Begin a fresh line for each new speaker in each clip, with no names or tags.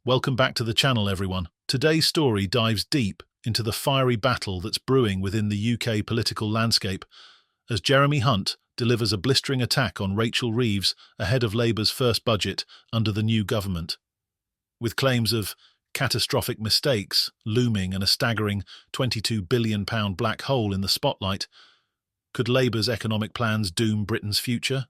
Welcome back to the channel, everyone. Today's story dives deep into the fiery battle that's brewing within the UK political landscape as Jeremy Hunt delivers a blistering attack on Rachel Reeves ahead of Labour's first budget under the new government. With claims of catastrophic mistakes looming and a staggering £22 billion black hole in the spotlight, could Labour's economic plans doom Britain's future?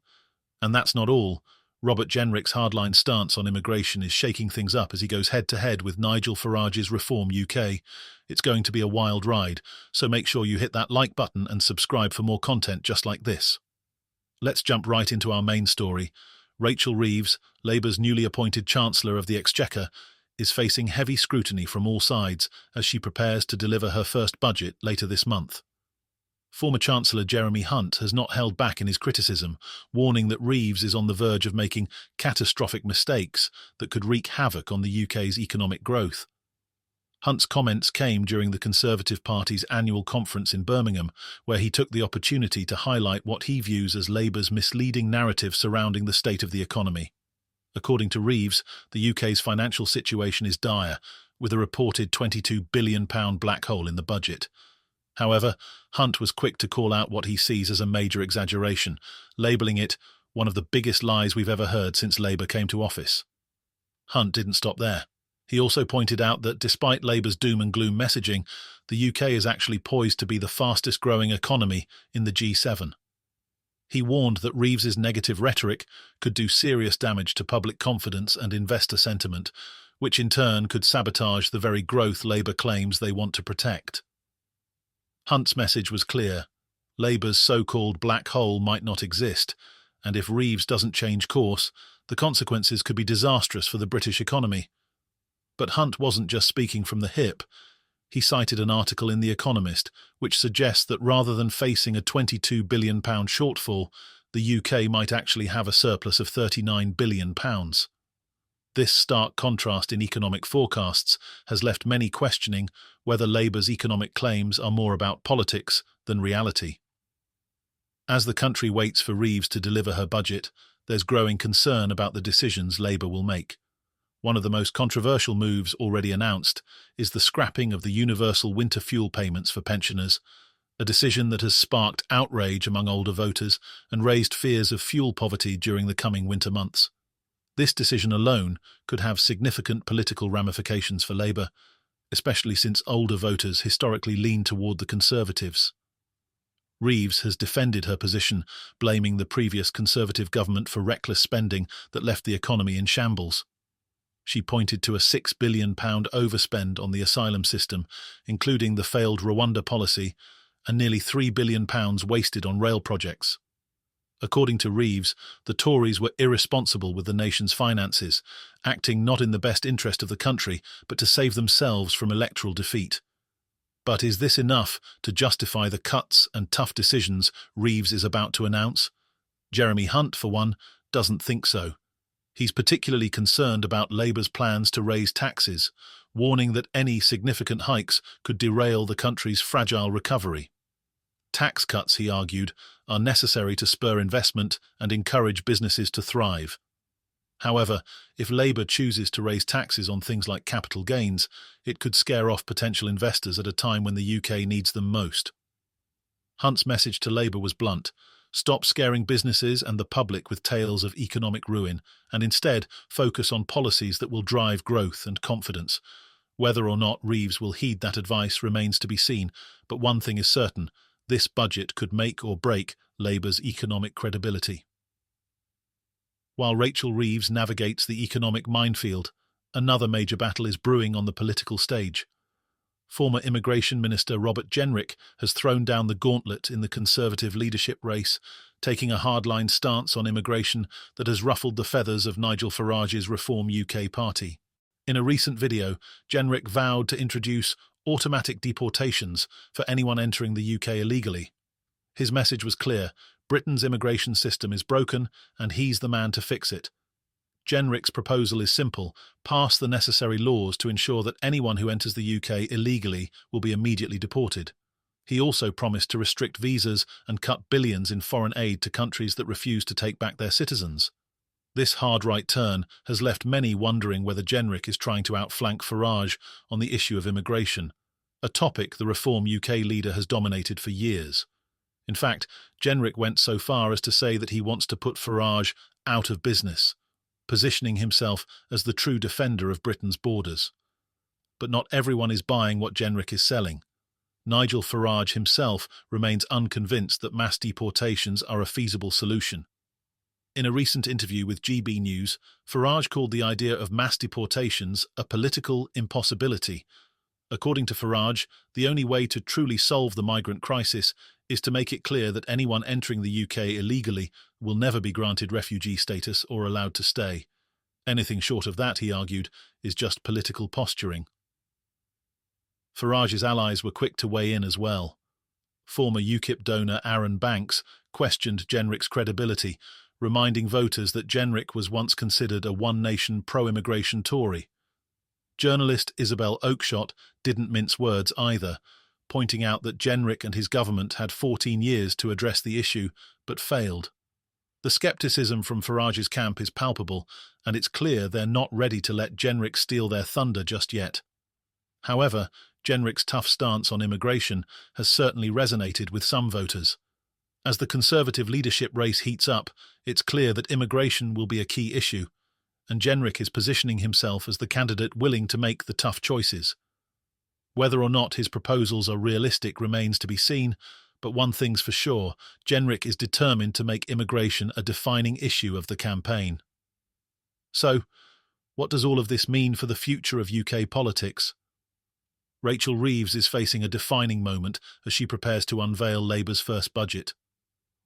And that's not all. Robert Jenrick's hardline stance on immigration is shaking things up as he goes head-to-head with Nigel Farage's Reform UK. It's going to be a wild ride, so make sure you hit that like button and subscribe for more content just like this. Let's jump right into our main story. Rachel Reeves, Labour's newly appointed Chancellor of the Exchequer, is facing heavy scrutiny from all sides as she prepares to deliver her first budget later this month. Former Chancellor Jeremy Hunt has not held back in his criticism, warning that Reeves is on the verge of making catastrophic mistakes that could wreak havoc on the UK's economic growth. Hunt's comments came during the Conservative Party's annual conference in Birmingham, where he took the opportunity to highlight what he views as Labour's misleading narrative surrounding the state of the economy. According to Reeves, the UK's financial situation is dire, with a reported £22 billion black hole in the budget. However, Hunt was quick to call out what he sees as a major exaggeration, labelling it one of the biggest lies we've ever heard since Labour came to office. Hunt didn't stop there. He also pointed out that despite Labour's doom and gloom messaging, the UK is actually poised to be the fastest growing economy in the G7. He warned that Reeves's negative rhetoric could do serious damage to public confidence and investor sentiment, which in turn could sabotage the very growth Labour claims they want to protect. Hunt's message was clear. Labour's so-called black hole might not exist, and if Reeves doesn't change course, the consequences could be disastrous for the British economy. But Hunt wasn't just speaking from the hip. He cited an article in The Economist which suggests that rather than facing a £22 billion shortfall, the UK might actually have a surplus of £39 billion. This stark contrast in economic forecasts has left many questioning whether Labour's economic claims are more about politics than reality. As the country waits for Reeves to deliver her budget, there's growing concern about the decisions Labour will make. One of the most controversial moves already announced is the scrapping of the universal winter fuel payments for pensioners, a decision that has sparked outrage among older voters and raised fears of fuel poverty during the coming winter months. This decision alone could have significant political ramifications for Labour, especially since older voters historically lean toward the Conservatives. Reeves has defended her position, blaming the previous Conservative government for reckless spending that left the economy in shambles. She pointed to a £6 billion overspend on the asylum system, including the failed Rwanda policy, and nearly £3 billion wasted on rail projects. According to Reeves, the Tories were irresponsible with the nation's finances, acting not in the best interest of the country, but to save themselves from electoral defeat. But is this enough to justify the cuts and tough decisions Reeves is about to announce? Jeremy Hunt, for one, doesn't think so. He's particularly concerned about Labour's plans to raise taxes, warning that any significant hikes could derail the country's fragile recovery. Tax cuts, he argued, are necessary to spur investment and encourage businesses to thrive. However, if Labour chooses to raise taxes on things like capital gains, it could scare off potential investors at a time when the UK needs them most. Hunt's message to Labour was blunt: stop scaring businesses and the public with tales of economic ruin, and instead focus on policies that will drive growth and confidence. Whether or not Reeves will heed that advice remains to be seen, but one thing is certain: this budget could make or break Labour's economic credibility. While Rachel Reeves navigates the economic minefield, another major battle is brewing on the political stage. Former Immigration Minister Robert Jenrick has thrown down the gauntlet in the Conservative leadership race, taking a hardline stance on immigration that has ruffled the feathers of Nigel Farage's Reform UK party. In a recent video, Jenrick vowed to introduce automatic deportations for anyone entering the UK illegally. His message was clear: Britain's immigration system is broken, and he's the man to fix it. Jenrick's proposal is simple: pass the necessary laws to ensure that anyone who enters the UK illegally will be immediately deported. He also promised to restrict visas and cut billions in foreign aid to countries that refuse to take back their citizens. This hard right turn has left many wondering whether Jenrick is trying to outflank Farage on the issue of immigration, a topic the Reform UK leader has dominated for years. In fact, Jenrick went so far as to say that he wants to put Farage out of business, positioning himself as the true defender of Britain's borders. But not everyone is buying what Jenrick is selling. Nigel Farage himself remains unconvinced that mass deportations are a feasible solution. In a recent interview with GB News, Farage called the idea of mass deportations a political impossibility. According to Farage, the only way to truly solve the migrant crisis is to make it clear that anyone entering the UK illegally will never be granted refugee status or allowed to stay. Anything short of that, he argued, is just political posturing. Farage's allies were quick to weigh in as well. Former UKIP donor Aaron Banks questioned Jenrick's credibility, reminding voters that Jenrick was once considered a one-nation pro-immigration Tory. Journalist Isabel Oakeshott didn't mince words either, pointing out that Jenrick and his government had 14 years to address the issue, but failed. The scepticism from Farage's camp is palpable, and it's clear they're not ready to let Jenrick steal their thunder just yet. However, Jenrick's tough stance on immigration has certainly resonated with some voters. As the Conservative leadership race heats up, it's clear that immigration will be a key issue, and Jenrick is positioning himself as the candidate willing to make the tough choices. Whether or not his proposals are realistic remains to be seen, but one thing's for sure, Jenrick is determined to make immigration a defining issue of the campaign. So, what does all of this mean for the future of UK politics? Rachel Reeves is facing a defining moment as she prepares to unveil Labour's first budget.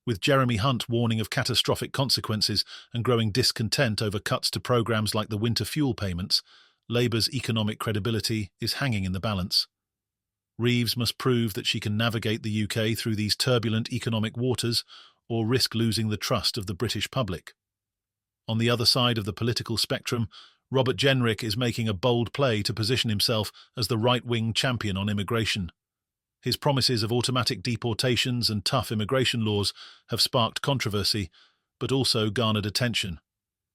With Jeremy Hunt warning of catastrophic consequences and growing discontent over cuts to programmes like the winter fuel payments, Labour's economic credibility is hanging in the balance. Reeves must prove that she can navigate the UK through these turbulent economic waters or risk losing the trust of the British public. On the other side of the political spectrum, Robert Jenrick is making a bold play to position himself as the right-wing champion on immigration. His promises of automatic deportations and tough immigration laws have sparked controversy, but also garnered attention.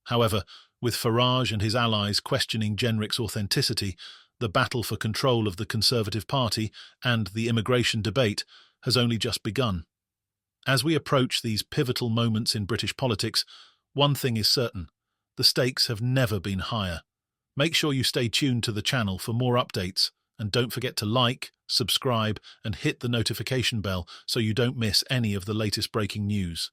However, with Farage and his allies questioning Jenrick's authenticity, the battle for control of the Conservative Party and the immigration debate has only just begun. As we approach these pivotal moments in British politics, one thing is certain: the stakes have never been higher. Make sure you stay tuned to the channel for more updates, and don't forget to like, subscribe, and hit the notification bell so you don't miss any of the latest breaking news.